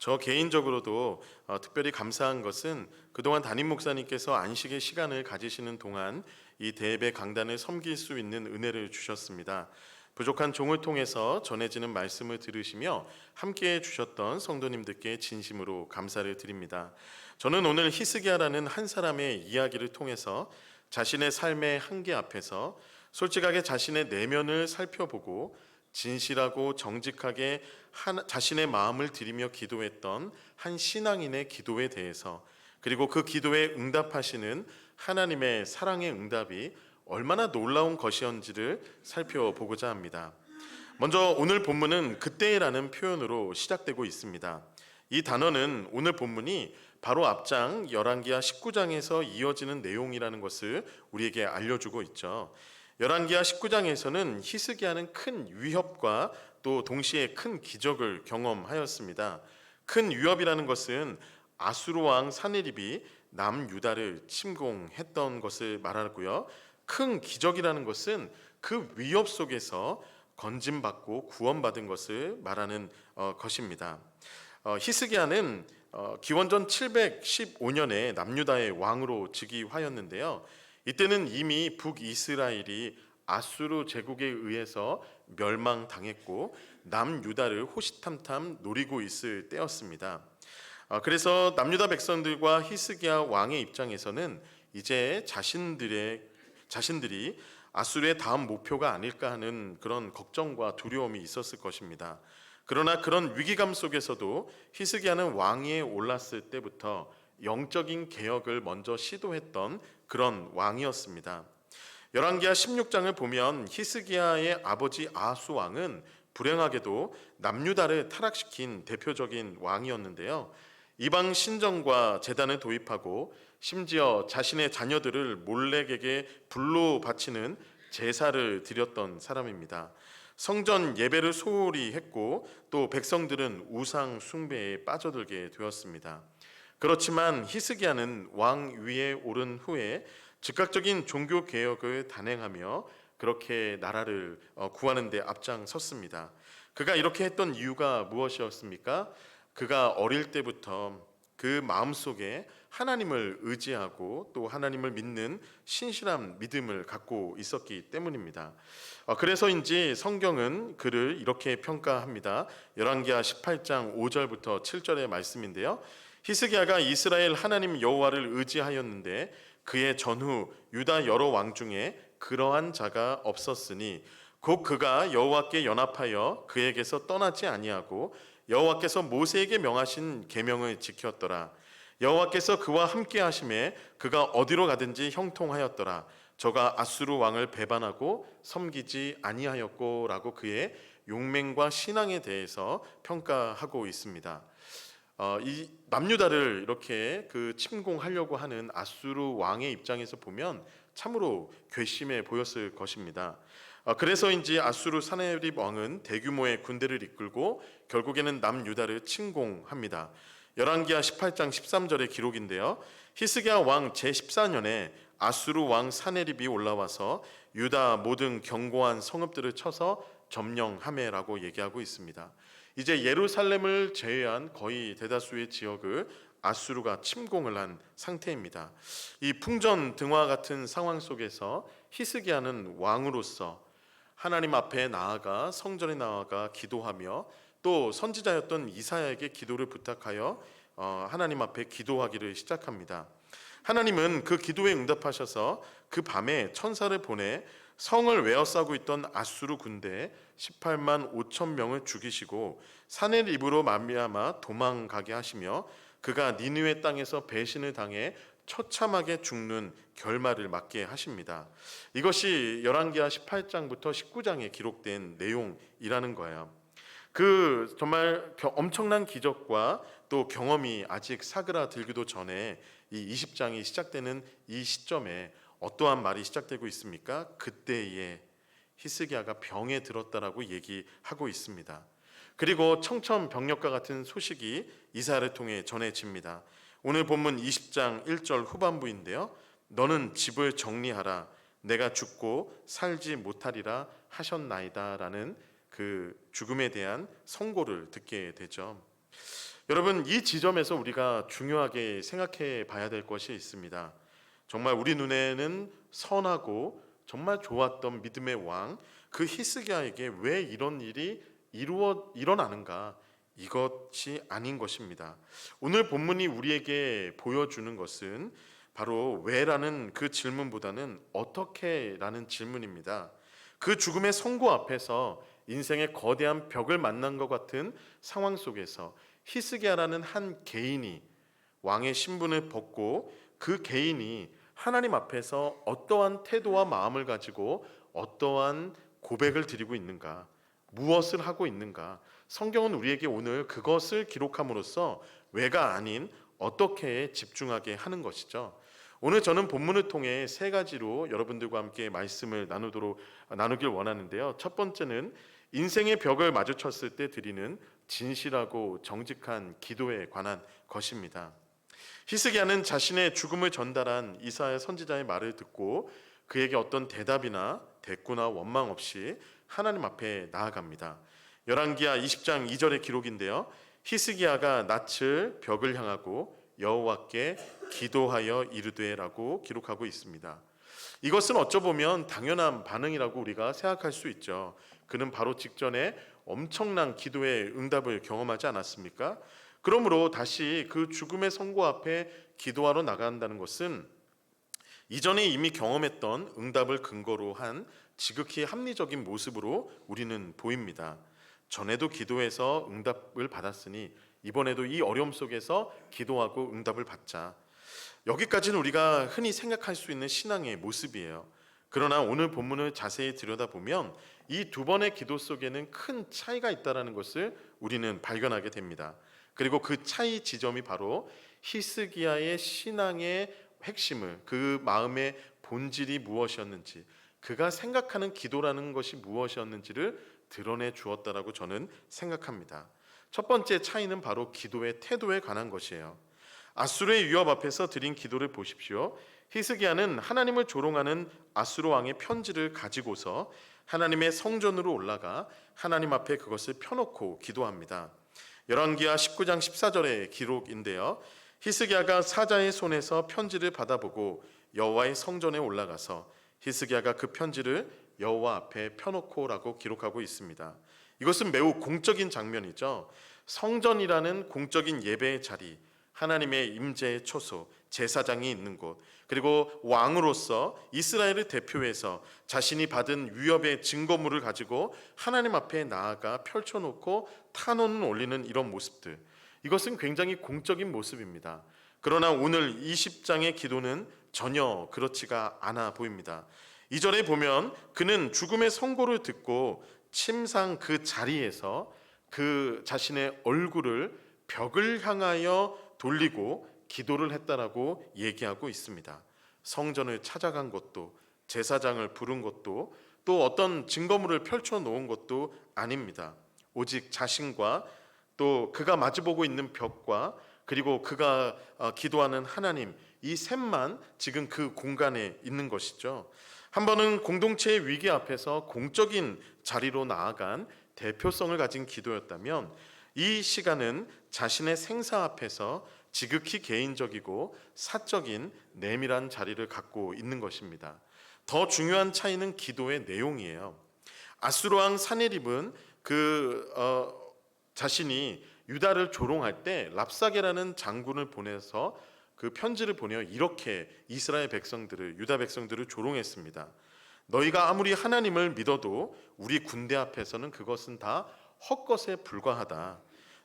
저 개인적으로도 특별히 감사한 것은 그동안 담임 목사님께서 안식의 시간을 가지시는 동안 이 대예배 강단을 섬길 수 있는 은혜를 주셨습니다. 부족한 종을 통해서 전해지는 말씀을 들으시며 함께해 주셨던 성도님들께 진심으로 감사를 드립니다. 저는 오늘 히스기야라는 한 사람의 이야기를 통해서 자신의 삶의 한계 앞에서 솔직하게 자신의 내면을 살펴보고 진실하고 정직하게 자신의 마음을 들이며 기도했던 한 신앙인의 기도에 대해서, 그리고 그 기도에 응답하시는 하나님의 사랑의 응답이 얼마나 놀라운 것이었는지를 살펴보고자 합니다. 먼저 오늘 본문은 그때라는 표현으로 시작되고 있습니다. 이 단어는 오늘 본문이 바로 앞장 열왕기하 19장에서 이어지는 내용이라는 것을 우리에게 알려주고 있죠. 열왕기하 19장에서는 히스기야는 큰 위협과 또 동시에 큰 기적을 경험하였습니다. 큰 위협이라는 것은 아수르 왕 사네립이 남유다를 침공했던 것을 말하고요. 큰 기적이라는 것은 그 위협 속에서 건짐받고 구원받은 것을 말하는 것입니다. 히스기야는 기원전 715년에 남유다의 왕으로 즉위하였는데요. 이때는 이미 북이스라엘이 아수르 제국에 의해서 멸망당했고 남유다를 호시탐탐 노리고 있을 때였습니다. 그래서 남유다 백성들과 히스기야 왕의 입장에서는 이제 자신들이 아수르의 다음 목표가 아닐까 하는 그런 걱정과 두려움이 있었을 것입니다. 그러나 그런 위기감 속에서도 히스기야는 왕위에 올랐을 때부터 영적인 개혁을 먼저 시도했던 그런 왕이었습니다. 열왕기하 16장을 보면 히스기야의 아버지 아하스 왕은 불행하게도 남유다를 타락시킨 대표적인 왕이었는데요. 이방 신전과 제단을 도입하고 심지어 자신의 자녀들을 몰렉에게 불로 바치는 제사를 드렸던 사람입니다. 성전 예배를 소홀히 했고 또 백성들은 우상 숭배에 빠져들게 되었습니다. 그렇지만 히스기야는 왕 위에 오른 후에 즉각적인 종교 개혁을 단행하며 그렇게 나라를 구하는 데 앞장섰습니다. 그가 이렇게 했던 이유가 무엇이었습니까? 그가 어릴 때부터 그 마음속에 하나님을 의지하고 또 하나님을 믿는 신실한 믿음을 갖고 있었기 때문입니다. 그래서인지 성경은 그를 이렇게 평가합니다. 열왕기하 18장 5절부터 7절의 말씀인데요. 히스기야가 이스라엘 하나님 여호와를 의지하였는데 그의 전후 유다 여러 왕 중에 그러한 자가 없었으니 곧 그가 여호와께 연합하여 그에게서 떠나지 아니하고 여호와께서 모세에게 명하신 계명을 지켰더라. 여호와께서 그와 함께 하심에 그가 어디로 가든지 형통하였더라. 저가 아수르 왕을 배반하고 섬기지 아니하였고 라고 그의 용맹과 신앙에 대해서 평가하고 있습니다. 이 남유다를 이렇게 침공하려고 하는 아수르 왕의 입장에서 보면 참으로 괘씸해 보였을 것입니다. 그래서인지 아수르 사네립 왕은 대규모의 군대를 이끌고 결국에는 남유다를 침공합니다. 열왕기하 18장 13절의 기록인데요. 히스기야 왕 제14년에 아수르 왕 사네립이 올라와서 유다 모든 견고한 성읍들을 쳐서 점령하매라고 얘기하고 있습니다. 이제 예루살렘을 제외한 거의 대다수의 지역을 아수르가 침공을 한 상태입니다. 이 풍전등화 같은 상황 속에서 히스기야는 왕으로서 하나님 앞에 나아가 성전에 나아가 기도하며 또 선지자였던 이사야에게 기도를 부탁하여 하나님 앞에 기도하기를 시작합니다. 하나님은 그 기도에 응답하셔서 그 밤에 천사를 보내 성을 외워싸고 있던 아수르 군대 18만 5천 명을 죽이시고 사네립으로 말미암아 도망가게 하시며 그가 니느웨 땅에서 배신을 당해 처참하게 죽는 결말을 맞게 하십니다. 이것이 열왕기하 18장부터 19장에 기록된 내용이라는 거예요. 그 정말 엄청난 기적과 또 경험이 아직 사그라들기도 전에 이 20장이 시작되는 이 시점에 어떠한 말이 시작되고 있습니까? 그때에 히스기야가 병에 들었다라고 얘기하고 있습니다. 그리고 청천벽력과 같은 소식이 이사야를 통해 전해집니다. 오늘 본문 20장 1절 후반부인데요. 너는 집을 정리하라. 내가 죽고 살지 못하리라 하셨나이다 라는 그 죽음에 대한 선고를 듣게 되죠. 여러분, 이 지점에서 우리가 중요하게 생각해 봐야 될 것이 있습니다. 정말 우리 눈에는 선하고 정말 좋았던 믿음의 왕, 그 히스기야에게 왜 이런 일이 일어나는가? 이것이 아닌 것입니다. 오늘 본문이 우리에게 보여주는 것은 바로 왜라는 그 질문보다는 어떻게라는 질문입니다. 그 죽음의 선고 앞에서 인생의 거대한 벽을 만난 것 같은 상황 속에서 히스기야라는 한 개인이 왕의 신분을 벗고 그 개인이 하나님 앞에서 어떠한 태도와 마음을 가지고 어떠한 고백을 드리고 있는가, 무엇을 하고 있는가. 성경은 우리에게 오늘 그것을 기록함으로써 왜가 아닌 어떻게에 집중하게 하는 것이죠. 오늘 저는 본문을 통해 세 가지로 여러분들과 함께 말씀을 나누길 원하는데요. 첫 번째는 인생의 벽을 마주쳤을 때 드리는 진실하고 정직한 기도에 관한 것입니다. 히스기야는 자신의 죽음을 전달한 이사야 선지자의 말을 듣고 그에게 어떤 대답이나 대꾸나 원망 없이 하나님 앞에 나아갑니다. 열왕기하 20장 2절의 기록인데요. 히스기야가 낯을 벽을 향하고 여호와께 기도하여 이르되라고 기록하고 있습니다. 이것은 어쩌보면 당연한 반응이라고 우리가 생각할 수 있죠. 그는 바로 직전에 엄청난 기도의 응답을 경험하지 않았습니까? 그러므로 다시 그 죽음의 선고 앞에 기도하러 나간다는 것은 이전에 이미 경험했던 응답을 근거로 한 지극히 합리적인 모습으로 우리는 보입니다. 전에도 기도해서 응답을 받았으니 이번에도 이 어려움 속에서 기도하고 응답을 받자. 여기까지는 우리가 흔히 생각할 수 있는 신앙의 모습이에요. 그러나 오늘 본문을 자세히 들여다보면 이 두 번의 기도 속에는 큰 차이가 있다는 것을 우리는 발견하게 됩니다. 그리고 그 차이 지점이 바로 히스기야의 신앙의 핵심을, 그 마음의 본질이 무엇이었는지, 그가 생각하는 기도라는 것이 무엇이었는지를 드러내 주었다라고 저는 생각합니다. 첫 번째 차이는 바로 기도의 태도에 관한 것이에요. 아수르의 위협 앞에서 드린 기도를 보십시오. 히스기야는 하나님을 조롱하는 아수르 왕의 편지를 가지고서 하나님의 성전으로 올라가 하나님 앞에 그것을 펴놓고 기도합니다. 열왕기하 19장 14절의 기록인데요. 히스기야가 사자의 손에서 편지를 받아보고 여호와의 성전에 올라가서 히스기야가 그 편지를 여호와 앞에 펴놓고라고 기록하고 있습니다. 이것은 매우 공적인 장면이죠. 성전이라는 공적인 예배의 자리, 하나님의 임재의 초소, 제사장이 있는 곳, 그리고 왕으로서 이스라엘을 대표해서 자신이 받은 위협의 증거물을 가지고 하나님 앞에 나아가 펼쳐놓고 탄원을 올리는 이런 모습들, 이것은 굉장히 공적인 모습입니다. 그러나 오늘 20장의 기도는 전혀 그렇지가 않아 보입니다. 2절에 보면 그는 죽음의 선고를 듣고 침상 그 자리에서 그 자신의 얼굴을 벽을 향하여 돌리고 기도를 했다라고 얘기하고 있습니다. 성전을 찾아간 것도, 제사장을 부른 것도, 또 어떤 증거물을 펼쳐 놓은 것도 아닙니다. 오직 자신과 또 그가 마주보고 있는 벽과 그리고 그가 기도하는 하나님, 이 셋만 지금 그 공간에 있는 것이죠. 한 번은 공동체의 위기 앞에서 공적인 자리로 나아간 대표성을 가진 기도였다면 이 시간은 자신의 생사 앞에서 지극히 개인적이고 사적인 내밀한 자리를 갖고 있는 것입니다. 더 중요한 차이는 기도의 내용이에요. 아수르 왕 사네립은 자신이 유다를 조롱할 때 랍사게라는 장군을 보내서 그 편지를 보내어 이렇게 이스라엘 백성들을, 유다 백성들을 조롱했습니다. 너희가 아무리 하나님을 믿어도 우리 군대 앞에서는 그것은 다 헛것에 불과하다.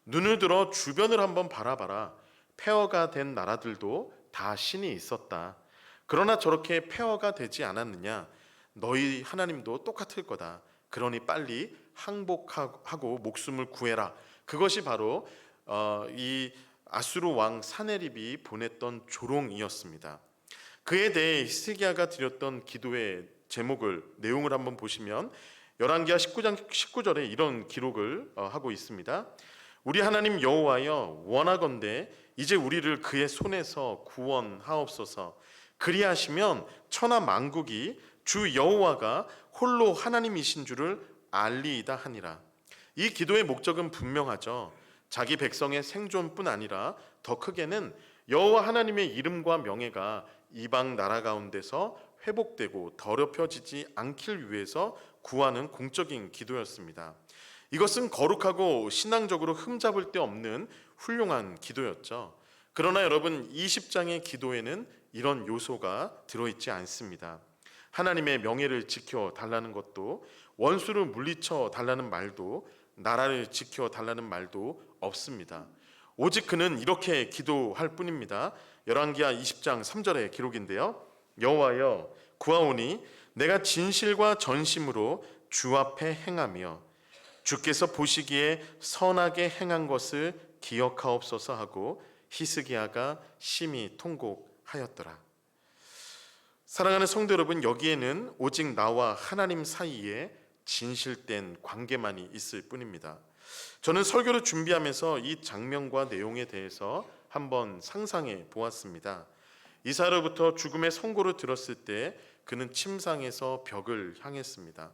눈을 들어 주변을 한번 바라봐라. 폐허가 된 나라들도 다 신이 있었다. 그러나 저렇게 폐허가 되지 않았느냐? 너희 하나님도 똑같을 거다. 그러니 빨리 항복하고 목숨을 구해라. 그것이 바로 이 아수르 왕 사네립이 보냈던 조롱이었습니다. 그에 대해 히스기야가 드렸던 기도의 내용을 한번 보시면 열왕기하 19장 19절에 이런 기록을 하고 있습니다. 우리 하나님 여호와여, 원하건대 이제 우리를 그의 손에서 구원하옵소서. 그리하시면 천하 만국이 주 여호와가 홀로 하나님이신 줄을 알리이다 하니라. 이 기도의 목적은 분명하죠. 자기 백성의 생존뿐 아니라 더 크게는 여호와 하나님의 이름과 명예가 이방 나라 가운데서 회복되고 더럽혀지지 않길 위해서 구하는 공적인 기도였습니다. 이것은 거룩하고 신앙적으로 흠잡을 데 없는 훌륭한 기도였죠. 그러나 여러분, 20장의 기도에는 이런 요소가 들어있지 않습니다. 하나님의 명예를 지켜 달라는 것도, 원수를 물리쳐 달라는 말도, 나라를 지켜 달라는 말도 없습니다. 오직 그는 이렇게 기도할 뿐입니다. 열왕기하 20장 3절의 기록인데요. 여호와여, 구하오니 내가 진실과 전심으로 주 앞에 행하며 주께서 보시기에 선하게 행한 것을 기억하옵소서 하고 히스기야가 심히 통곡하였더라. 사랑하는 성도 여러분, 여기에는 오직 나와 하나님 사이에 진실된 관계만이 있을 뿐입니다. 저는 설교를 준비하면서 이 장면과 내용에 대해서 한번 상상해 보았습니다. 이사야로부터 죽음의 선고를 들었을 때 그는 침상에서 벽을 향했습니다.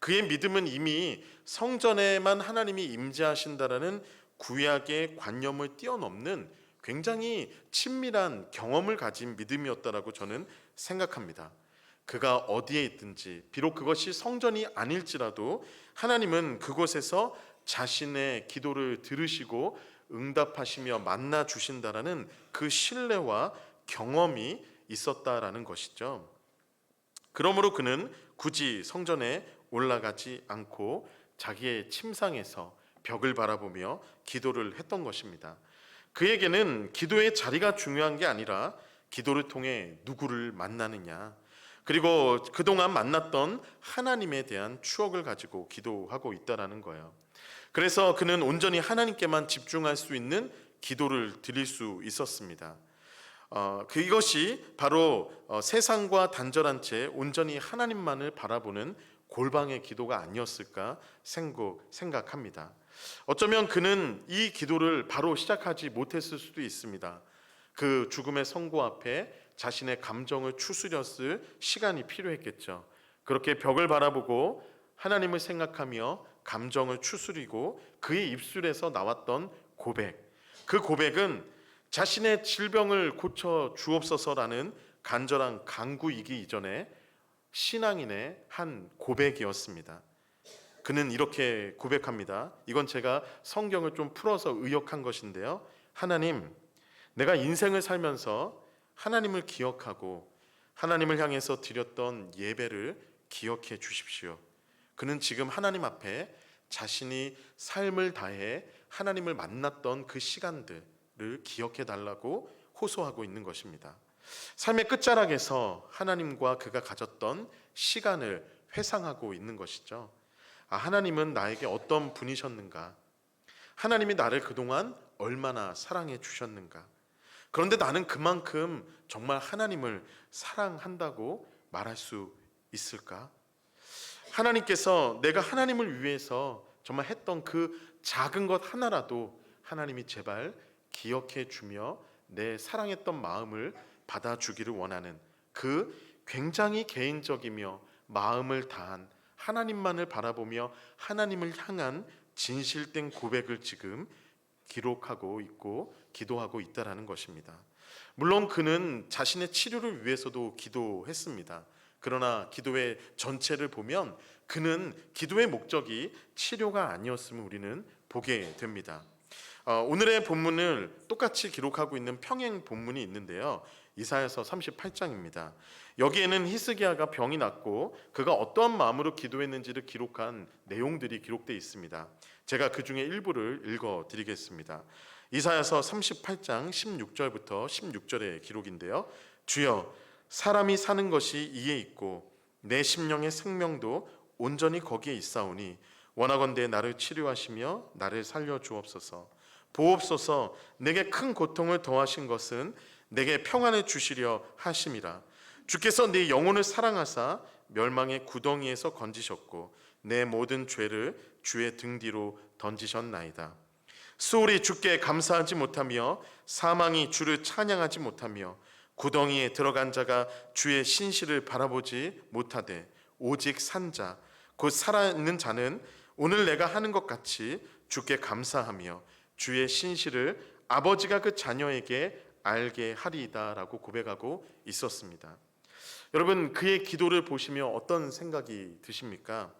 그의 믿음은 이미 성전에만 하나님이 임재하신다라는 구약의 관념을 뛰어넘는 굉장히 친밀한 경험을 가진 믿음이었다라고 저는 생각합니다. 그가 어디에 있든지, 비록 그것이 성전이 아닐지라도 하나님은 그곳에서 자신의 기도를 들으시고 응답하시며 만나 주신다라는 그 신뢰와 경험이 있었다라는 것이죠. 그러므로 그는 굳이 성전에 올라가지 않고 자기의 침상에서 벽을 바라보며 기도를 했던 것입니다. 그에게는 기도의 자리가 중요한 게 아니라 기도를 통해 누구를 만나느냐, 그리고 그동안 만났던 하나님에 대한 추억을 가지고 기도하고 있다라는 거예요. 그래서 그는 온전히 하나님께만 집중할 수 있는 기도를 드릴 수 있었습니다. 그것이 바로 세상과 단절한 채 온전히 하나님만을 바라보는 골방의 기도가 아니었을까 생각합니다. 어쩌면 그는 이 기도를 바로 시작하지 못했을 수도 있습니다. 그 죽음의 선고 앞에 자신의 감정을 추스렸을 시간이 필요했겠죠. 그렇게 벽을 바라보고 하나님을 생각하며 감정을 추스리고 그의 입술에서 나왔던 고백, 그 고백은 자신의 질병을 고쳐 주옵소서라는 간절한 간구이기 이전에 신앙인의 한 고백이었습니다. 그는 이렇게 고백합니다. 이건 제가 성경을 좀 풀어서 의역한 것인데요. 하나님, 내가 인생을 살면서 하나님을 기억하고 하나님을 향해서 드렸던 예배를 기억해 주십시오. 그는 지금 하나님 앞에 자신이 삶을 다해 하나님을 만났던 그 시간들을 기억해 달라고 호소하고 있는 것입니다. 삶의 끝자락에서 하나님과 그가 가졌던 시간을 회상하고 있는 것이죠. 하나님은 나에게 어떤 분이셨는가? 하나님이 나를 그동안 얼마나 사랑해 주셨는가? 그런데 나는 그만큼 정말 하나님을 사랑한다고 말할 수 있을까? 하나님께서 내가 하나님을 위해서 정말 했던 그 작은 것 하나라도 하나님이 제발 기억해 주며 내 사랑했던 마음을 받아주기를 원하는 그 굉장히 개인적이며 마음을 다한 하나님만을 바라보며 하나님을 향한 진실된 고백을 지금 기록하고 있고 기도하고 있다라는 것입니다. 물론 그는 자신의 치료를 위해서도 기도했습니다. 그러나 기도의 전체를 보면 그는 기도의 목적이 치료가 아니었음을 우리는 보게 됩니다. 오늘의 본문을 똑같이 기록하고 있는 평행 본문이 있는데요. 이사야서 38장입니다. 여기에는 히스기야가 병이 났고 그가 어떠한 마음으로 기도했는지를 기록한 내용들이 기록되어 있습니다. 제가 그 중에 일부를 읽어드리겠습니다. 이사야서 38장 16절부터 16절의 기록인데요. 주여, 사람이 사는 것이 이에 있고 내 심령의 생명도 온전히 거기에 있사오니 원하건대 나를 치료하시며 나를 살려주옵소서. 보옵소서. 내게 큰 고통을 더하신 것은 내게 평안을 주시려 하심이라. 주께서 내 영혼을 사랑하사 멸망의 구덩이에서 건지셨고 내 모든 죄를 주의 등 뒤로 던지셨나이다. 수월이 주께 감사하지 못하며 사망이 주를 찬양하지 못하며 구덩이에 들어간 자가 주의 신실을 바라보지 못하되 오직 산 자, 곧 살아있는 자는 오늘 내가 하는 것 같이 주께 감사하며 주의 신실을 아버지가 그 자녀에게 알게 하리이다라고 고백하고 있었습니다. 여러분, 그의 기도를 보시며 어떤 생각이 드십니까?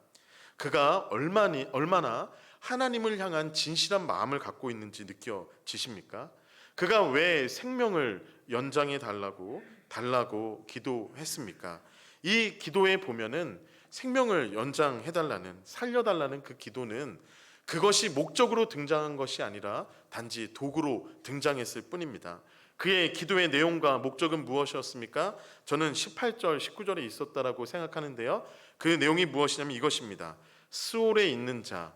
그가 얼마나 하나님을 향한 진실한 마음을 갖고 있는지 느껴지십니까? 그가 왜 생명을 연장해 달라고 기도했습니까? 이 기도에 보면은 생명을 연장해 달라는, 살려 달라는 그 기도는 그것이 목적으로 등장한 것이 아니라 단지 도구로 등장했을 뿐입니다. 그의 기도의 내용과 목적은 무엇이었습니까? 저는 18절, 19절에 있었다라고 생각하는데요. 그 내용이 무엇이냐면 이것입니다. 스올에 있는 자,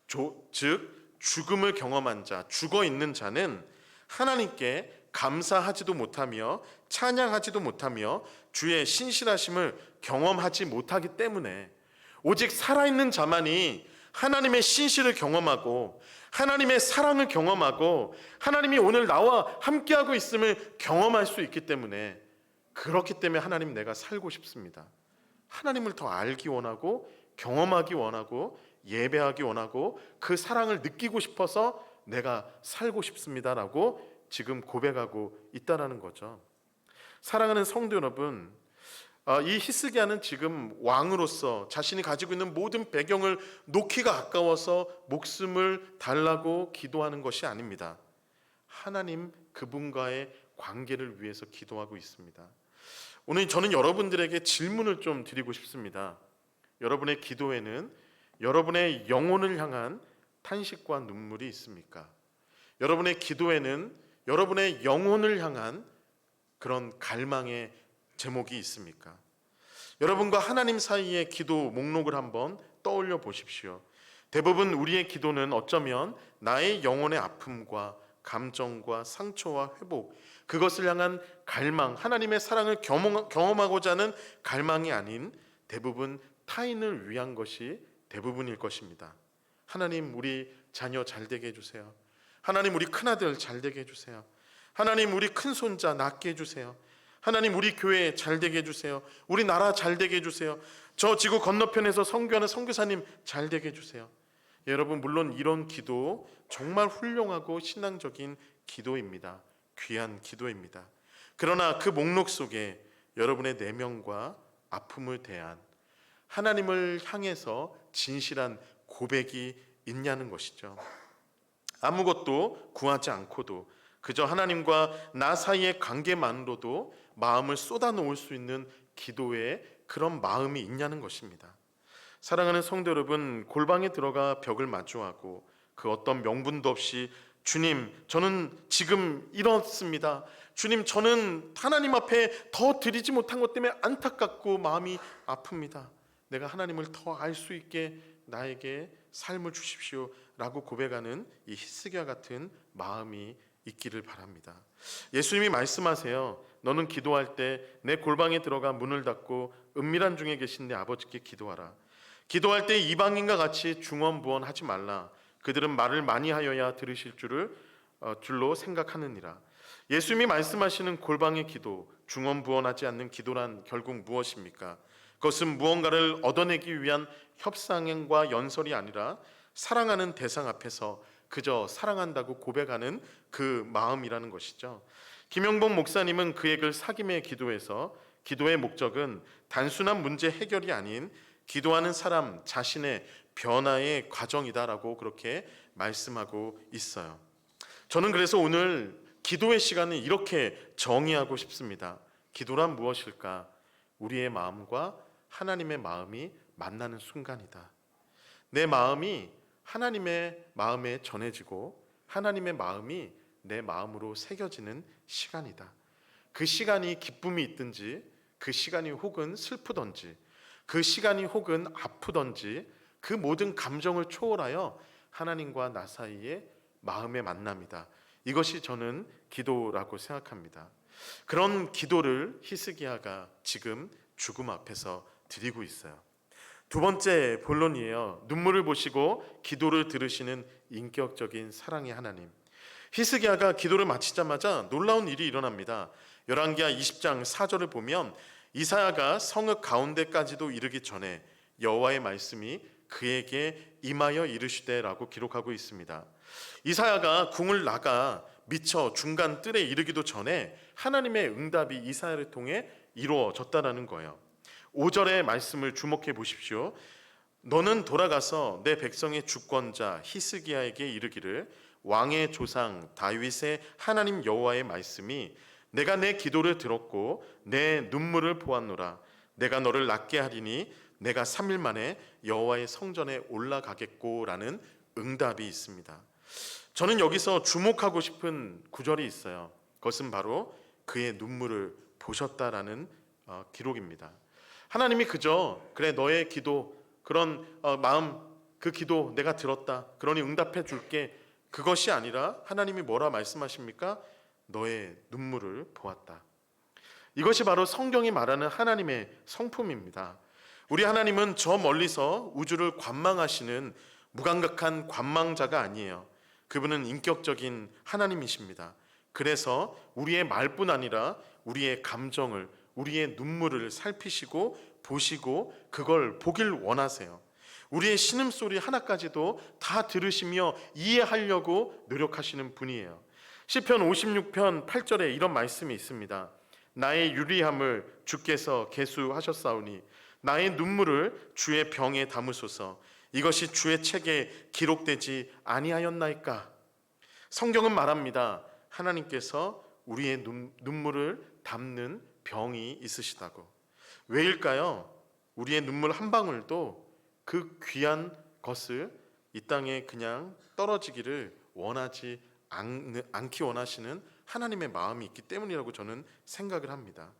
즉 죽음을 경험한 자, 죽어 있는 자는 하나님께 감사하지도 못하며 찬양하지도 못하며 주의 신실하심을 경험하지 못하기 때문에 오직 살아있는 자만이 하나님의 신실을 경험하고 하나님의 사랑을 경험하고 하나님이 오늘 나와 함께하고 있음을 경험할 수 있기 때문에, 그렇기 때문에 하나님, 내가 살고 싶습니다. 하나님을 더 알기 원하고 경험하기 원하고 예배하기 원하고 그 사랑을 느끼고 싶어서 내가 살고 싶습니다라고 지금 고백하고 있다라는 거죠. 사랑하는 성도 여러분, 이 히스기야는 지금 왕으로서 자신이 가지고 있는 모든 배경을 놓기가 아까워서 목숨을 달라고 기도하는 것이 아닙니다. 하나님 그분과의 관계를 위해서 기도하고 있습니다. 오늘 저는 여러분들에게 질문을 좀 드리고 싶습니다. 여러분의 기도에는 여러분의 영혼을 향한 탄식과 눈물이 있습니까? 여러분의 기도에는 여러분의 영혼을 향한 그런 갈망의 제목이 있습니까? 여러분과 하나님 사이의 기도 목록을 한번 떠올려 보십시오. 대부분 우리의 기도는 어쩌면 나의 영혼의 아픔과 감정과 상처와 회복, 그것을 향한 갈망, 하나님의 사랑을 경험하고자 하는 갈망이 아닌 대부분 타인을 위한 것이 대부분일 것입니다. 하나님, 우리 자녀 잘 되게 해주세요. 하나님, 우리 큰아들 잘 되게 해주세요. 하나님, 우리 큰손자 낫게 해주세요. 하나님, 우리 교회 잘 되게 해주세요. 우리 나라 잘 되게 해주세요. 저 지구 건너편에서 선교하는 선교사님 잘 되게 해주세요. 여러분, 물론 이런 기도 정말 훌륭하고 신앙적인 기도입니다. 귀한 기도입니다. 그러나 그 목록 속에 여러분의 내면과 아픔을 대한 하나님을 향해서 진실한 고백이 있냐는 것이죠. 아무것도 구하지 않고도 그저 하나님과 나 사이의 관계만으로도 마음을 쏟아놓을 수 있는 기도에 그런 마음이 있냐는 것입니다. 사랑하는 성도 여러분, 골방에 들어가 벽을 마주하고 그 어떤 명분도 없이 주님, 저는 지금 이렇습니다. 주님, 저는 하나님 앞에 더 드리지 못한 것 때문에 안타깝고 마음이 아픕니다. 내가 하나님을 더 알 수 있게 나에게 삶을 주십시오 라고 고백하는 이 히스기야 같은 마음이 있기를 바랍니다. 예수님이 말씀하세요. 너는 기도할 때 내 골방에 들어가 문을 닫고 은밀한 중에 계신 내 아버지께 기도하라. 기도할 때 이방인과 같이 중언부언하지 말라. 그들은 말을 많이 하여야 들으실 줄로 생각하느니라. 예수님이 말씀하시는 골방의 기도, 중언부언하지 않는 기도란 결국 무엇입니까? 그것은 무언가를 얻어내기 위한 협상과 연설이 아니라 사랑하는 대상 앞에서 그저 사랑한다고 고백하는 그 마음이라는 것이죠. 김영복 목사님은 그의 글 사김의 기도에서 기도의 목적은 단순한 문제 해결이 아닌 기도하는 사람 자신의 변화의 과정이다라고 그렇게 말씀하고 있어요. 저는 그래서 오늘 기도의 시간을 이렇게 정의하고 싶습니다. 기도란 무엇일까? 우리의 마음과 하나님의 마음이 만나는 순간이다. 내 마음이 하나님의 마음에 전해지고 하나님의 마음이 내 마음으로 새겨지는 시간이다. 그 시간이 기쁨이 있든지 그 시간이 혹은 슬프던지 그 시간이 혹은 아프던지 그 모든 감정을 초월하여 하나님과 나 사이의 마음의 만남이다. 이것이 저는 기도라고 생각합니다. 그런 기도를 히스기야가 지금 죽음 앞에서 드리고 있어요. 두 번째 본론이에요. 눈물을 보시고 기도를 들으시는 인격적인 사랑의 하나님. 히스기야가 기도를 마치자마자 놀라운 일이 일어납니다. 열왕기하 20장 4절을 보면 이사야가 성읍 가운데까지도 이르기 전에 여호와의 말씀이 그에게 임하여 이르시되라고 기록하고 있습니다. 이사야가 궁을 나가 미처 중간 뜰에 이르기도 전에 하나님의 응답이 이사야를 통해 이루어졌다라는 거예요. 5절의 말씀을 주목해 보십시오. 너는 돌아가서 내 백성의 주권자 히스기야에게 이르기를 왕의 조상 다윗의 하나님 여호와의 말씀이 내가 내 기도를 들었고 내 눈물을 보았노라. 내가 너를 낫게 하리니 내가 3일 만에 여호와의 성전에 올라가겠고라는 응답이 있습니다. 저는 여기서 주목하고 싶은 구절이 있어요. 그것은 바로 그의 눈물을 보셨다라는 기록입니다. 하나님이 그저 그래 너의 기도 그런 마음 그 기도 내가 들었다 그러니 응답해 줄게 그것이 아니라 하나님이 뭐라 말씀하십니까? 너의 눈물을 보았다. 이것이 바로 성경이 말하는 하나님의 성품입니다. 우리 하나님은 저 멀리서 우주를 관망하시는 무감각한 관망자가 아니에요. 그분은 인격적인 하나님이십니다. 그래서 우리의 말뿐 아니라 우리의 감정을, 우리의 눈물을 살피시고 보시고 그걸 보길 원하세요. 우리의 신음소리 하나까지도 다 들으시며 이해하려고 노력하시는 분이에요. 시편 56편 8절에 이런 말씀이 있습니다. 나의 유리함을 주께서 계수하셨사오니 나의 눈물을 주의 병에 담으소서. 이것이 주의 책에 기록되지 아니하였나이까. 성경은 말합니다. 하나님께서 우리의 눈물을 담는 병이 있으시다고. 왜일까요? 우리의 눈물 한 방울도 그 귀한 것을 이 땅에 그냥 떨어지기를 원하지 않기 원하시는 하나님의 마음이 있기 때문이라고 저는 생각을 합니다.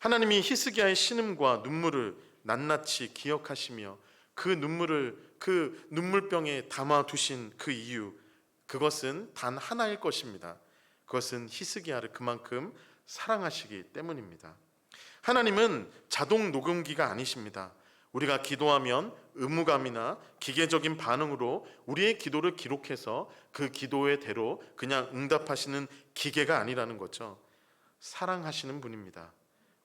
하나님이 히스기야의 신음과 눈물을 낱낱이 기억하시며 그 눈물을 그 눈물병에 담아두신 그 이유, 그것은 단 하나일 것입니다. 그것은 히스기야를 그만큼 사랑하시기 때문입니다. 하나님은 자동 녹음기가 아니십니다. 우리가 기도하면 의무감이나 기계적인 반응으로 우리의 기도를 기록해서 그 기도의 대로 그냥 응답하시는 기계가 아니라는 거죠. 사랑하시는 분입니다.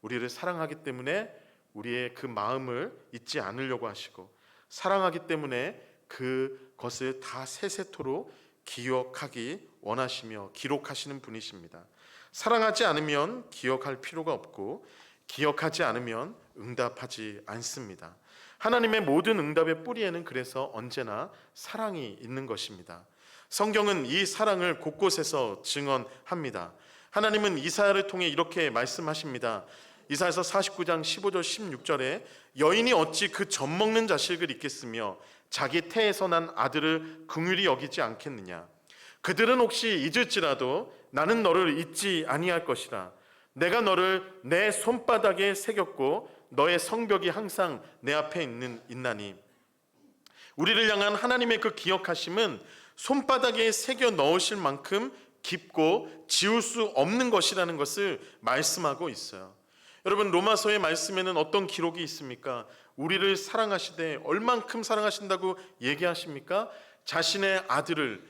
우리를 사랑하기 때문에 우리의 그 마음을 잊지 않으려고 하시고, 사랑하기 때문에 그것을 다 세세토록 기억하기 원하시며 기록하시는 분이십니다. 사랑하지 않으면 기억할 필요가 없고 기억하지 않으면 응답하지 않습니다. 하나님의 모든 응답의 뿌리에는 그래서 언제나 사랑이 있는 것입니다. 성경은 이 사랑을 곳곳에서 증언합니다. 하나님은 이사야를 통해 이렇게 말씀하십니다. 이사야서 49장 15절 16절에 여인이 어찌 그 젖먹는 자식을 잊겠으며 자기 태에서 난 아들을 긍휼히 여기지 않겠느냐. 그들은 혹시 잊을지라도 나는 너를 잊지 아니할 것이라. 내가 너를 내 손바닥에 새겼고 너의 성벽이 항상 내 앞에 있나니. 우리를 향한 하나님의 그 기억하심은 손바닥에 새겨 넣으실 만큼 깊고 지울 수 없는 것이라는 것을 말씀하고 있어요. 여러분, 로마서의 말씀에는 어떤 기록이 있습니까? 우리를 사랑하시되 얼만큼 사랑하신다고 얘기하십니까? 자신의 아들을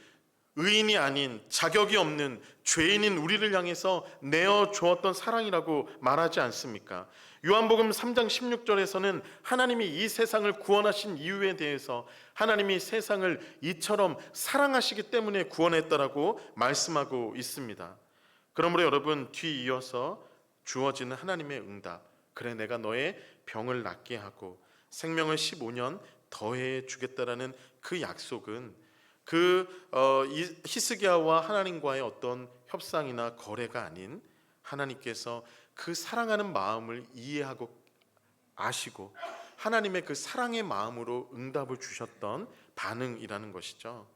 의인이 아닌 자격이 없는 죄인인 우리를 향해서 내어주었던 사랑이라고 말하지 않습니까? 요한복음 3장 16절에서는 하나님이 이 세상을 구원하신 이유에 대해서 하나님이 세상을 이처럼 사랑하시기 때문에 구원했다라고 말씀하고 있습니다. 그러므로 여러분, 뒤이어서 주어지는 하나님의 응답, 그래 내가 너의 병을 낫게 하고 생명을 15년 더해 주겠다라는 그 약속은 히스기야와 하나님과의 어떤 협상이나 거래가 아닌 하나님께서 그 사랑하는 마음을 이해하고 아시고 하나님의 그 사랑의 마음으로 응답을 주셨던 반응이라는 것이죠.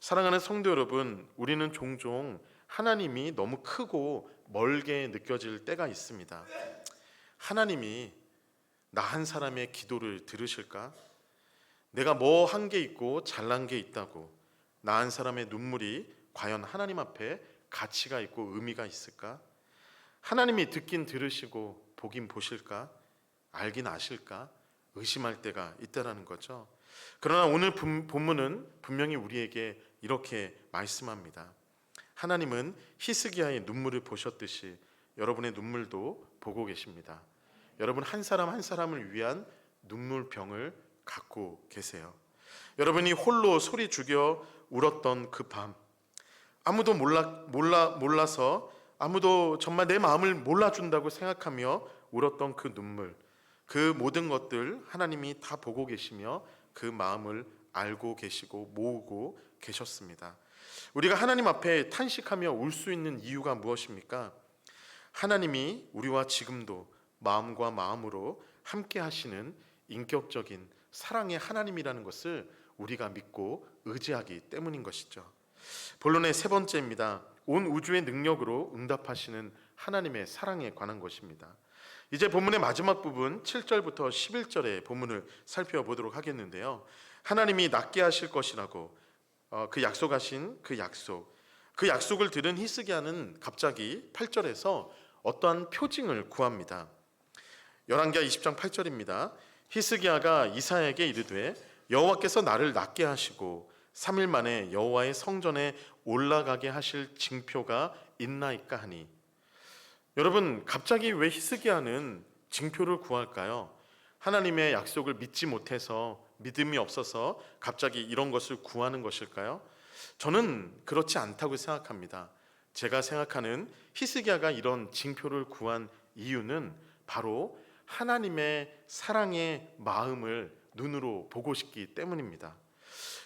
사랑하는 성도 여러분, 우리는 종종 하나님이 너무 크고 멀게 느껴질 때가 있습니다. 하나님이 나 한 사람의 기도를 들으실까? 내가 뭐 한 게 있고 잘난 게 있다고 나 한 사람의 눈물이 과연 하나님 앞에 가치가 있고 의미가 있을까? 하나님이 듣긴 들으시고 보긴 보실까? 알긴 아실까? 의심할 때가 있다라는 거죠. 그러나 오늘 본문은 분명히 우리에게 이렇게 말씀합니다. 하나님은 히스기야의 눈물을 보셨듯이 여러분의 눈물도 보고 계십니다. 여러분 한 사람 한 사람을 위한 눈물병을 갖고 계세요. 여러분이 홀로 소리 죽여 울었던 그 밤, 아무도 몰라서, 아무도 정말 내 마음을 몰라준다고 생각하며 울었던 그 눈물, 그 모든 것들 하나님이 다 보고 계시며 그 마음을 알고 계시고 모으고 계셨습니다. 우리가 하나님 앞에 탄식하며 울 수 있는 이유가 무엇입니까? 하나님이 우리와 지금도 마음과 마음으로 함께 하시는 인격적인 사랑의 하나님이라는 것을 우리가 믿고 의지하기 때문인 것이죠. 본론의 세 번째입니다. 온 우주의 능력으로 응답하시는 하나님의 사랑에 관한 것입니다. 이제 본문의 마지막 부분 7절부터 11절의 본문을 살펴보도록 하겠는데요. 하나님이 낫게 하실 것이라고 그 약속하신 그 약속을 들은 히스기야는 갑자기 8절에서 어떠한 표징을 구합니다. 열왕기하 20장 8절입니다. 히스기야가 이사야에게 이르되 여호와께서 나를 낫게 하시고 3일 만에 여호와의 성전에 올라가게 하실 징표가 있나이까 하니. 여러분, 갑자기 왜 히스기야는 징표를 구할까요? 하나님의 약속을 믿지 못해서, 믿음이 없어서 갑자기 이런 것을 구하는 것일까요? 저는 그렇지 않다고 생각합니다. 제가 생각하는 히스기야가 이런 징표를 구한 이유는 바로 하나님의 사랑의 마음을 눈으로 보고 싶기 때문입니다.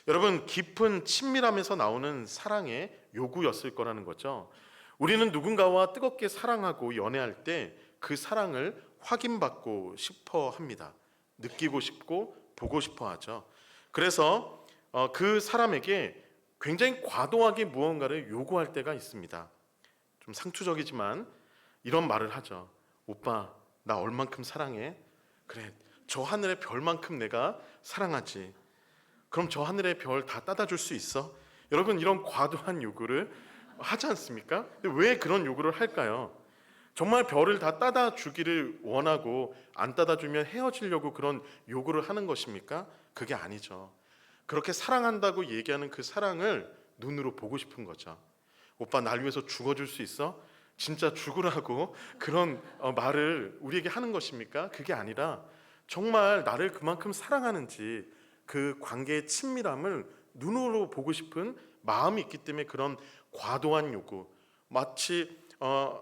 여러분, 깊은 친밀함에서 나오는 사랑의 요구였을 거라는 거죠. 우리는 누군가와 뜨겁게 사랑하고 연애할 때 그 사랑을 확인받고 싶어 합니다. 느끼고 싶고 보고 싶어 하죠. 그래서 그 사람에게 굉장히 과도하게 무언가를 요구할 때가 있습니다. 좀 상투적이지만 이런 말을 하죠. 오빠, 나 얼만큼 사랑해? 그래, 저 하늘의 별만큼 내가 사랑하지. 그럼 저 하늘의 별 다 따다 줄 수 있어? 여러분, 이런 과도한 요구를 하지 않습니까? 왜 그런 요구를 할까요? 정말 별을 다 따다 주기를 원하고 안 따다 주면 헤어지려고 그런 요구를 하는 것입니까? 그게 아니죠. 그렇게 사랑한다고 얘기하는 그 사랑을 눈으로 보고 싶은 거죠. 오빠, 날 위해서 죽어줄 수 있어? 진짜 죽으라고 그런 말을 우리에게 하는 것입니까? 그게 아니라 정말 나를 그만큼 사랑하는지 그 관계의 친밀함을 눈으로 보고 싶은 마음이 있기 때문에 그런 과도한 요구, 마치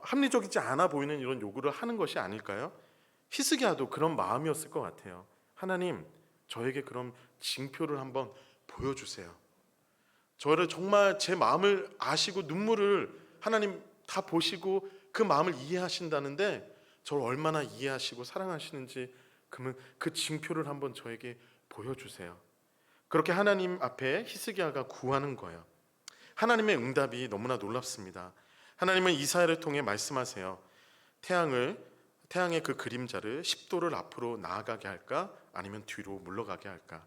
합리적이지 않아 보이는 이런 요구를 하는 것이 아닐까요? 히스기야도 그런 마음이었을 것 같아요. 하나님, 저에게 그럼 징표를 한번 보여주세요. 저를 정말 제 마음을 아시고 눈물을 하나님 다 보시고 그 마음을 이해하신다는데 저를 얼마나 이해하시고 사랑하시는지 그러면 그 징표를 한번 저에게 보여주세요. 그렇게 하나님 앞에 히스기야가 구하는 거예요. 하나님의 응답이 너무나 놀랍습니다. 하나님은 이사야를 통해 말씀하세요. 태양의 그 그림자를 10도를 앞으로 나아가게 할까? 아니면 뒤로 물러가게 할까?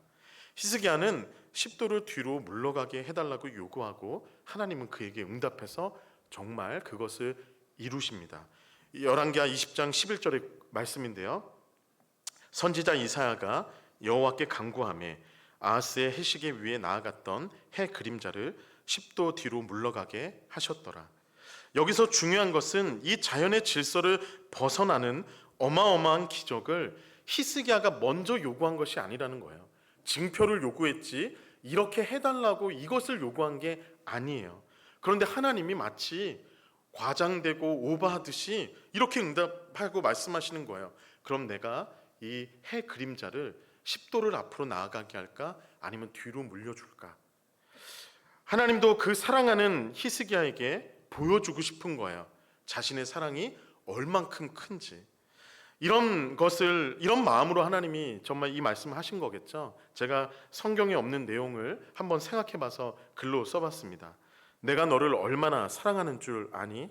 히스기야는 10도를 뒤로 물러가게 해달라고 요구하고 하나님은 그에게 응답해서 정말 그것을 이루십니다. 열왕기하 20장 11절의 말씀인데요. 선지자 이사야가 여호와께 간구하며 아하스의 해시계 위에 나아갔던 해 그림자를 10도 뒤로 물러가게 하셨더라. 여기서 중요한 것은 이 자연의 질서를 벗어나는 어마어마한 기적을 히스기야가 먼저 요구한 것이 아니라는 거예요. 징표를 요구했지 이렇게 해달라고 이것을 요구한 게 아니에요. 그런데 하나님이 마치 과장되고 오버하듯이 이렇게 응답하고 말씀하시는 거예요. 그럼 내가 이 해 그림자를 10도를 앞으로 나아가게 할까? 아니면 뒤로 물려줄까? 하나님도 그 사랑하는 히스기야에게 보여주고 싶은 거예요. 자신의 사랑이 얼만큼 큰지. 이런 마음으로 하나님이 정말 이 말씀을 하신 거겠죠. 제가 성경에 없는 내용을 한번 생각해 봐서 글로 써봤습니다. 내가 너를 얼마나 사랑하는 줄 아니?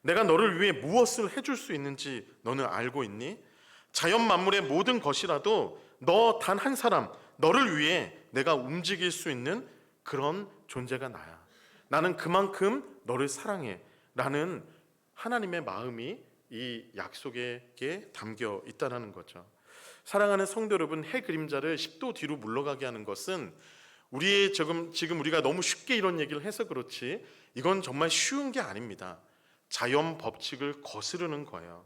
내가 너를 위해 무엇을 해줄 수 있는지 너는 알고 있니? 자연 만물의 모든 것이라도 너 단 한 사람, 너를 위해 내가 움직일 수 있는 그런 존재가 나야. 나는 그만큼 너를 사랑해 라는 하나님의 마음이 이 약속에 담겨 있다는 거죠. 사랑하는 성도 여러분, 해 그림자를 10도 뒤로 물러가게 하는 것은 우리의 지금 우리가 너무 쉽게 이런 얘기를 해서 그렇지 이건 정말 쉬운 게 아닙니다. 자연 법칙을 거스르는 거예요.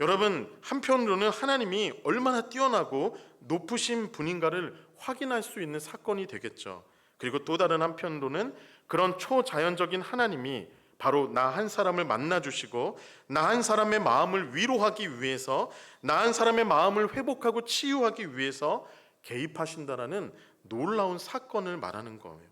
여러분, 한편으로는 하나님이 얼마나 뛰어나고 높으신 분인가를 확인할 수 있는 사건이 되겠죠. 그리고 또 다른 한편으로는 그런 초자연적인 하나님이 바로 나 한 사람을 만나 주시고 나 한 사람의 마음을 위로하기 위해서, 나 한 사람의 마음을 회복하고 치유하기 위해서 개입하신다라는 놀라운 사건을 말하는 거예요.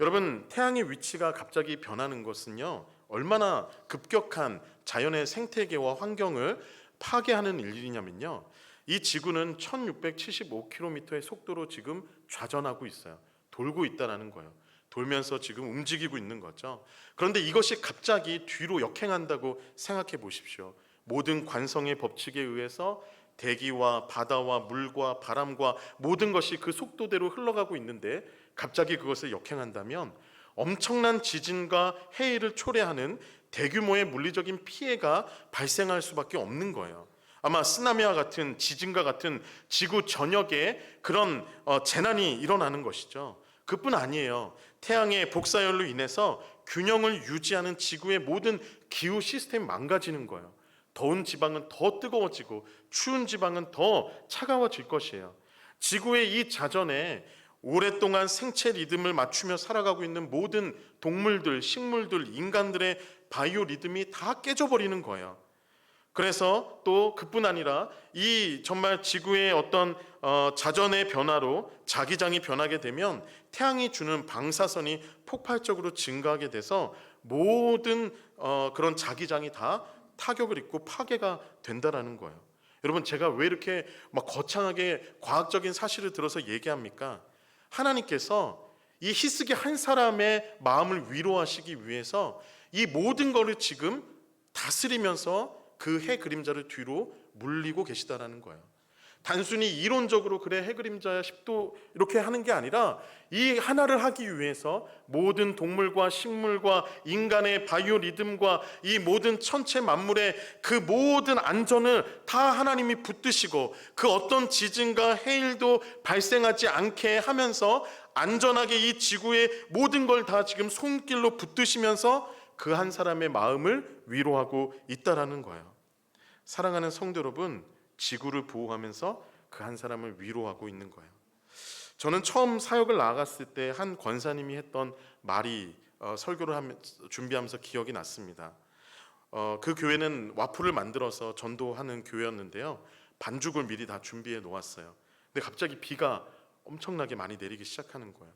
여러분, 태양의 위치가 갑자기 변하는 것은요, 얼마나 급격한 자연의 생태계와 환경을 파괴하는 일이냐면요, 이 지구는 1675km의 속도로 지금 좌전하고 있어요. 돌고 있다라는 거예요. 돌면서 지금 움직이고 있는 거죠. 그런데 이것이 갑자기 뒤로 역행한다고 생각해 보십시오. 모든 관성의 법칙에 의해서 대기와 바다와 물과 바람과 모든 것이 그 속도대로 흘러가고 있는데 갑자기 그것을 역행한다면 엄청난 지진과 해일을 초래하는 대규모의 물리적인 피해가 발생할 수밖에 없는 거예요. 아마 쓰나미와 같은 지진과 같은 지구 전역에 그런 재난이 일어나는 것이죠. 그뿐 아니에요. 태양의 복사열로 인해서 균형을 유지하는 지구의 모든 기후 시스템이 망가지는 거예요. 더운 지방은 더 뜨거워지고 추운 지방은 더 차가워질 것이에요. 지구의 이 자전에 오랫동안 생체 리듬을 맞추며 살아가고 있는 모든 동물들, 식물들, 인간들의 바이오 리듬이 다 깨져버리는 거예요. 그래서 또 그뿐 아니라 이 정말 지구의 어떤 자전의 변화로 자기장이 변하게 되면 태양이 주는 방사선이 폭발적으로 증가하게 돼서 모든 그런 자기장이 다 타격을 입고 파괴가 된다라는 거예요. 여러분, 제가 왜 이렇게 막 거창하게 과학적인 사실을 들어서 얘기합니까? 하나님께서 이 히스기 한 사람의 마음을 위로하시기 위해서 이 모든 것을 지금 다스리면서 그 해 그림자를 뒤로 물리고 계시다라는 거예요. 단순히 이론적으로 그래 해 그림자야 10도 이렇게 하는 게 아니라 이 하나를 하기 위해서 모든 동물과 식물과 인간의 바이오 리듬과 이 모든 천체 만물의 그 모든 안전을 다 하나님이 붙드시고 그 어떤 지진과 해일도 발생하지 않게 하면서 안전하게 이 지구의 모든 걸 다 지금 손길로 붙드시면서 그 한 사람의 마음을 위로하고 있다라는 거예요. 사랑하는 성도 여러분, 지구를 보호하면서 그 한 사람을 위로하고 있는 거예요. 저는 처음 사역을 나갔을 때 한 권사님이 했던 말이 설교를 준비하면서 기억이 났습니다. 그 교회는 와플을 만들어서 전도하는 교회였는데요, 반죽을 미리 다 준비해 놓았어요. 근데 갑자기 비가 엄청나게 많이 내리기 시작하는 거예요.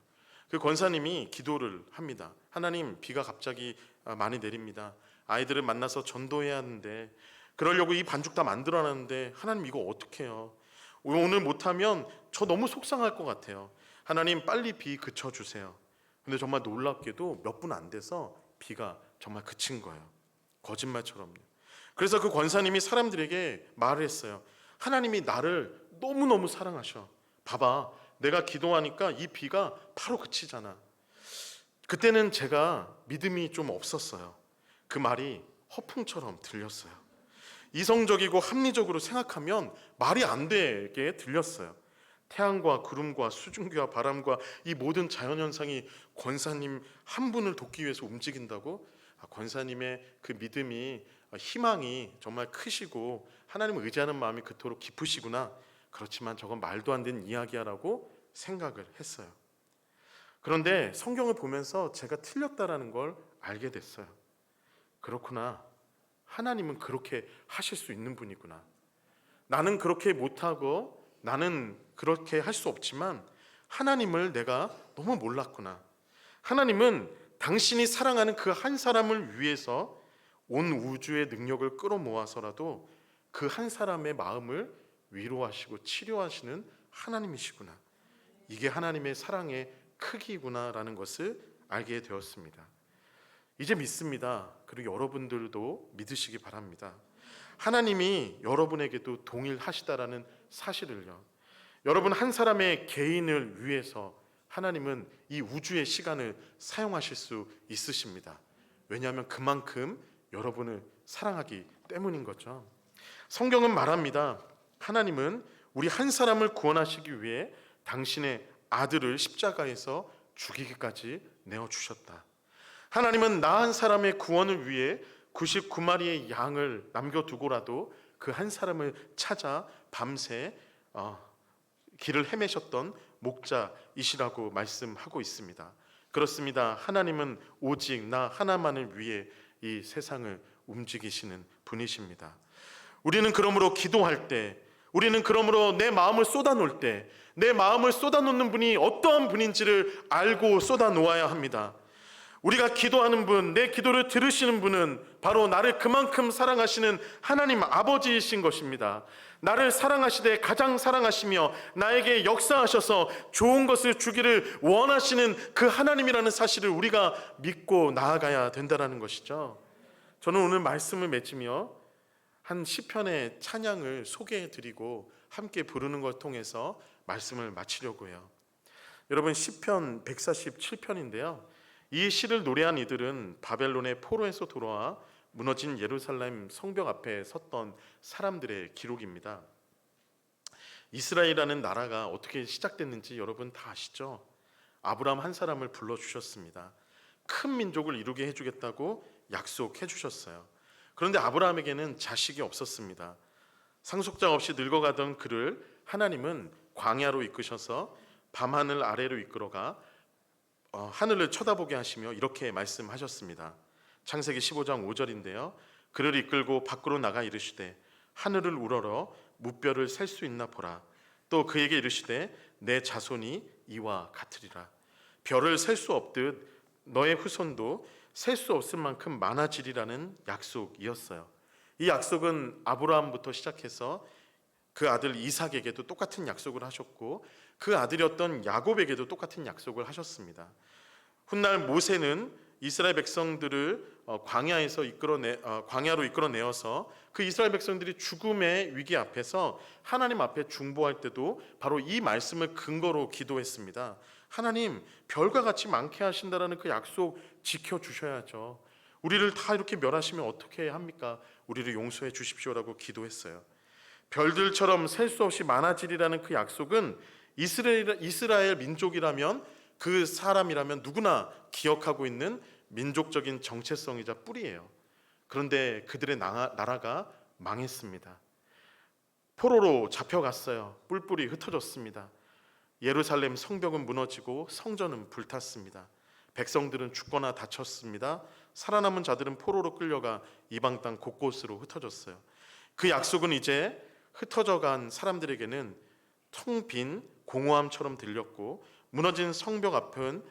그 권사님이 기도를 합니다. 하나님, 비가 갑자기 많이 내립니다. 아이들을 만나서 전도해야 하는데 그러려고 이 반죽 다 만들어놨는데 하나님 이거 어떻게 해요? 오늘 못하면 저 너무 속상할 것 같아요. 하나님 빨리 비 그쳐주세요. 근데 정말 놀랍게도 몇 분 안 돼서 비가 정말 그친 거예요. 거짓말처럼요. 그래서 그 권사님이 사람들에게 말을 했어요. 하나님이 나를 너무너무 사랑하셔. 봐봐, 내가 기도하니까 이 비가 바로 그치잖아. 그때는 제가 믿음이 좀 없었어요. 그 말이 허풍처럼 들렸어요. 이성적이고 합리적으로 생각하면 말이 안 되게 들렸어요. 태양과 구름과 수증기와 바람과 이 모든 자연현상이 권사님 한 분을 돕기 위해서 움직인다고? 권사님의 그 믿음이, 희망이 정말 크시고 하나님을 의지하는 마음이 그토록 깊으시구나. 그렇지만 저건 말도 안 되는 이야기야라고 생각을 했어요. 그런데 성경을 보면서 제가 틀렸다라는 걸 알게 됐어요. 그렇구나. 하나님은 그렇게 하실 수 있는 분이구나. 나는 그렇게 못하고 나는 그렇게 할 수 없지만 하나님을 내가 너무 몰랐구나. 하나님은 당신이 사랑하는 그 한 사람을 위해서 온 우주의 능력을 끌어모아서라도 그 한 사람의 마음을 위로하시고 치료하시는 하나님이시구나. 이게 하나님의 사랑의 크기구나라는 것을 알게 되었습니다. 이제 믿습니다. 그리고 여러분들도 믿으시기 바랍니다. 하나님이 여러분에게도 동일하시다라는 사실을요, 여러분 한 사람의 개인을 위해서 하나님은 이 우주의 시간을 사용하실 수 있으십니다. 왜냐하면 그만큼 여러분을 사랑하기 때문인 거죠. 성경은 말합니다. 하나님은 우리 한 사람을 구원하시기 위해 당신의 아들을 십자가에서 죽이기까지 내어주셨다. 하나님은 나 한 사람의 구원을 위해 99마리의 양을 남겨두고라도 그 한 사람을 찾아 밤새 길을 헤매셨던 목자이시라고 말씀하고 있습니다. 그렇습니다. 하나님은 오직 나 하나만을 위해 이 세상을 움직이시는 분이십니다. 우리는 그러므로 기도할 때, 우리는 그러므로 내 마음을 쏟아놓을 때, 내 마음을 쏟아놓는 분이 어떠한 분인지를 알고 쏟아놓아야 합니다. 우리가 기도하는 분, 내 기도를 들으시는 분은 바로 나를 그만큼 사랑하시는 하나님 아버지이신 것입니다. 나를 사랑하시되 가장 사랑하시며 나에게 역사하셔서 좋은 것을 주기를 원하시는 그 하나님이라는 사실을 우리가 믿고 나아가야 된다는 것이죠. 저는 오늘 말씀을 맺으며 한 시편의 찬양을 소개해 드리고 함께 부르는 걸 통해서 말씀을 마치려고 해요. 여러분, 시편 147편인데요. 이 시를 노래한 이들은 바벨론의 포로에서 돌아와 무너진 예루살렘 성벽 앞에 섰던 사람들의 기록입니다. 이스라엘이라는 나라가 어떻게 시작됐는지 여러분 다 아시죠? 아브라함 한 사람을 불러주셨습니다. 큰 민족을 이루게 해주겠다고 약속해 주셨어요. 그런데 아브라함에게는 자식이 없었습니다. 상속자 없이 늙어가던 그를 하나님은 광야로 이끄셔서 밤하늘 아래로 이끌어가 하늘을 쳐다보게 하시며 이렇게 말씀하셨습니다. 창세기 15장 5절인데요. 그를 이끌고 밖으로 나가 이르시되 하늘을 우러러 무뼈를 셀 수 있나 보라. 또 그에게 이르시되 내 자손이 이와 같으리라. 별을 셀 수 없듯 너의 후손도 셀 수 없을 만큼 많아지리라는 약속이었어요. 이 약속은 아브라함부터 시작해서 그 아들 이삭에게도 똑같은 약속을 하셨고 그 아들이었던 야곱에게도 똑같은 약속을 하셨습니다. 훗날 모세는 이스라엘 백성들을 광야로 이끌어내어서 그 이스라엘 백성들이 죽음의 위기 앞에서 하나님 앞에 중보할 때도 바로 이 말씀을 근거로 기도했습니다. 하나님, 별과 같이 많게 하신다라는 그 약속 지켜주셔야죠. 우리를 다 이렇게 멸하시면 어떻게 합니까? 우리를 용서해 주십시오라고 기도했어요. 별들처럼 셀 수 없이 많아지리라는 그 약속은 이스라엘 민족이라면, 그 사람이라면 누구나 기억하고 있는 민족적인 정체성이자 뿌리예요. 그런데 그들의 나라가 망했습니다. 포로로 잡혀갔어요. 뿔뿔이 흩어졌습니다. 예루살렘 성벽은 무너지고 성전은 불탔습니다. 백성들은 죽거나 다쳤습니다. 살아남은 자들은 포로로 끌려가 이방 땅 곳곳으로 흩어졌어요. 그 약속은 이제 흩어져간 사람들에게는 텅 빈 공허함처럼 들렸고 무너진 성벽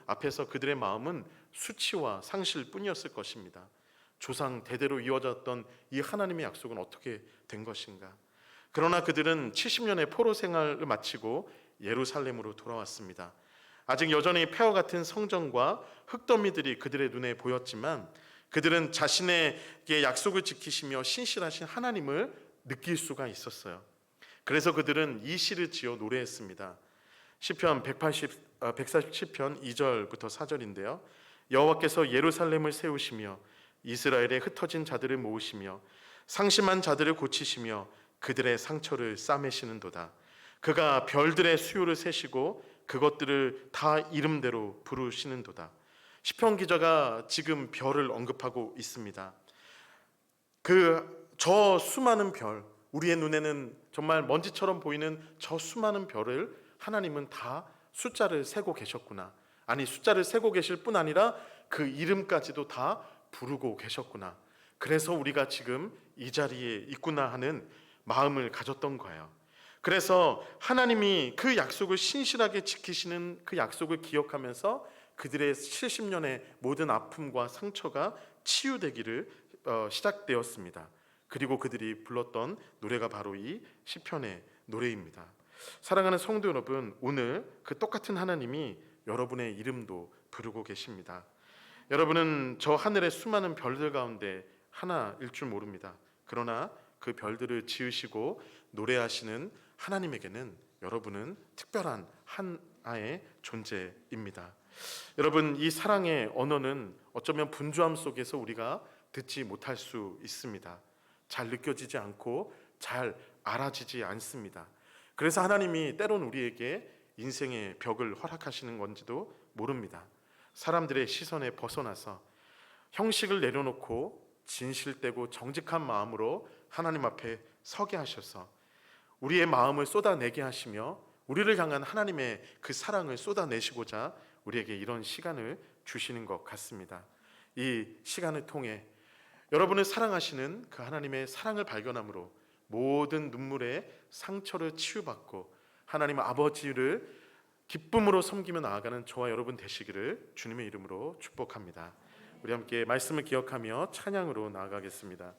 앞에서 그들의 마음은 수치와 상실 뿐이었을 것입니다. 조상 대대로 이어졌던 이 하나님의 약속은 어떻게 된 것인가? 그러나 그들은 70년의 포로 생활을 마치고 예루살렘으로 돌아왔습니다. 아직 여전히 폐허 같은 성전과 흙더미들이 그들의 눈에 보였지만 그들은 자신에게 약속을 지키시며 신실하신 하나님을 느낄 수가 있었어요. 그래서 그들은 이 시를 지어 노래했습니다. 시편 147편 2절부터 4절인데요. 여호와께서 예루살렘을 세우시며 이스라엘의 흩어진 자들을 모으시며 상심한 자들을 고치시며 그들의 상처를 싸매시는도다. 그가 별들의 수요를 세시고 그것들을 다 이름대로 부르시는도다. 시편 기자가 지금 별을 언급하고 있습니다. 저 수많은 별, 우리의 눈에는 정말 먼지처럼 보이는 저 수많은 별을 하나님은 다 숫자를 세고 계셨구나. 아니, 숫자를 세고 계실 뿐 아니라 그 이름까지도 다 부르고 계셨구나. 그래서 우리가 지금 이 자리에 있구나 하는 마음을 가졌던 거예요. 그래서 하나님이 그 약속을 신실하게 지키시는 그 약속을 기억하면서 그들의 70년의 모든 아픔과 상처가 치유되기를 시작되었습니다. 그리고 그들이 불렀던 노래가 바로 이 시편의 노래입니다. 사랑하는 성도 여러분, 오늘 그 똑같은 하나님이 여러분의 이름도 부르고 계십니다. 여러분은 저 하늘의 수많은 별들 가운데 하나일 줄 모릅니다. 그러나 그 별들을 지으시고 노래하시는 하나님에게는 여러분은 특별한 하나의 존재입니다. 여러분, 이 사랑의 언어는 어쩌면 분주함 속에서 우리가 듣지 못할 수 있습니다. 잘 느껴지지 않고 잘 알아지지 않습니다. 그래서 하나님이 때론 우리에게 인생의 벽을 허락하시는 건지도 모릅니다. 사람들의 시선에 벗어나서 형식을 내려놓고 진실되고 정직한 마음으로 하나님 앞에 서게 하셔서 우리의 마음을 쏟아내게 하시며 우리를 향한 하나님의 그 사랑을 쏟아내시고자 우리에게 이런 시간을 주시는 것 같습니다. 이 시간을 통해 여러분을 사랑하시는 그 하나님의 사랑을 발견함으로 모든 눈물의 상처를 치유받고 하나님 아버지를 기쁨으로 섬기며 나아가는 저와 여러분 되시기를 주님의 이름으로 축복합니다. 우리 함께 말씀을 기억하며 찬양으로 나아가겠습니다.